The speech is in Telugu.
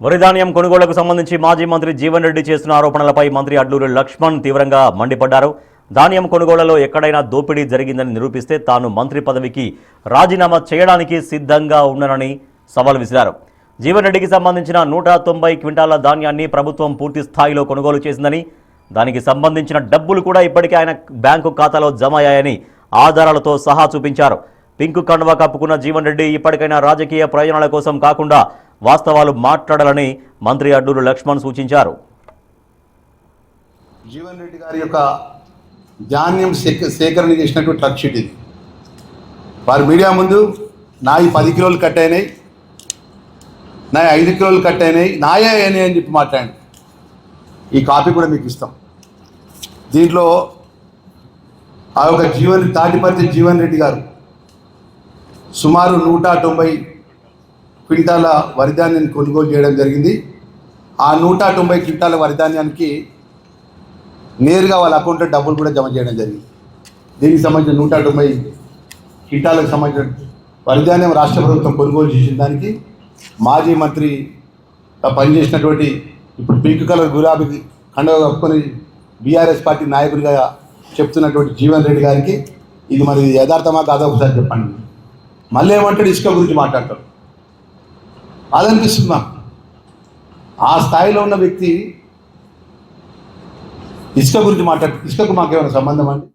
వరి ధాన్యం కొనుగోలుకు సంబంధించి మాజీ మంత్రి జీవన్ రెడ్డి చేస్తున్న ఆరోపణలపై మంత్రి అడ్లూరి లక్ష్మణ్ తీవ్రంగా మండిపడ్డారు. ధాన్యం కొనుగోలులో ఎక్కడైనా దోపిడీ జరిగిందని నిరూపిస్తే తాను మంత్రి పదవికి రాజీనామా చేయడానికి సిద్ధంగా ఉన్నానని సవాల్ విసిరారు. జీవన్ రెడ్డికి సంబంధించిన 190 క్వింటాల ధాన్యాన్ని ప్రభుత్వం పూర్తి స్థాయిలో కొనుగోలు చేసిందని, దానికి సంబంధించిన డబ్బులు కూడా ఇప్పటికే ఆయన బ్యాంకు ఖాతాలో జమ అయ్యాయని ఆధారాలతో సహా చూపించారు. పింక్ కండువా కప్పుకున్న జీవన్ రెడ్డి ఇప్పటికైనా రాజకీయ ప్రయోజనాల కోసం కాకుండా వాస్తవాలు మాట్లాడాలని మంత్రి అడ్లూరి లక్ష్మణ్ సూచించారు. జీవన్ రెడ్డి గారి యొక్క ధాన్యం సేకరణ చేసినటువంటి ట్రక్ షీట్ ఇది. వారు మీడియా ముందు నాయి 10 కిలోలు కట్ అయినాయి, నాయి 5 కిలోలు కట్ అయినాయి, నాయే అయినాయి అని చెప్పి మాట్లాడండి. ఈ కాపీ కూడా మీకు ఇస్తాం. దీంట్లో ఆ యొక్క తాటిపర్తి జీవన్ రెడ్డి గారు సుమారు 190 క్వింటాల వరిధాన్యాన్ని కొనుగోలు చేయడం జరిగింది. ఆ 190 క్వింటాల వరిధాన్యానికి నేరుగా వాళ్ళ అకౌంట్లో డబ్బులు కూడా జమ చేయడం జరిగింది. దీనికి సంబంధించిన 190 క్వింటాలకు సంబంధించిన వరిధాన్యం రాష్ట్ర ప్రభుత్వం కొనుగోలు చేసిన దానికి మాజీ మంత్రి పనిచేసినటువంటి ఇప్పుడు పింక్ కలర్ గులాబీ కండువా కప్పుకొని బీఆర్ఎస్ పార్టీ నాయకుడిగా చెప్తున్నటువంటి జీవన్ రెడ్డి గారికి ఇది మరి యథార్థమా కాదా ఒకసారి చెప్పండి. మళ్ళీ ఏమంటాడు, ఇసుక గురించి మాట్లాడతాడు. అదనిపిస్తుంది మాకు. ఆ స్థాయిలో ఉన్న వ్యక్తి ఇసుక గురించి మాట్లాడు, ఇసుకకు మాకేమైనా సంబంధం అండి?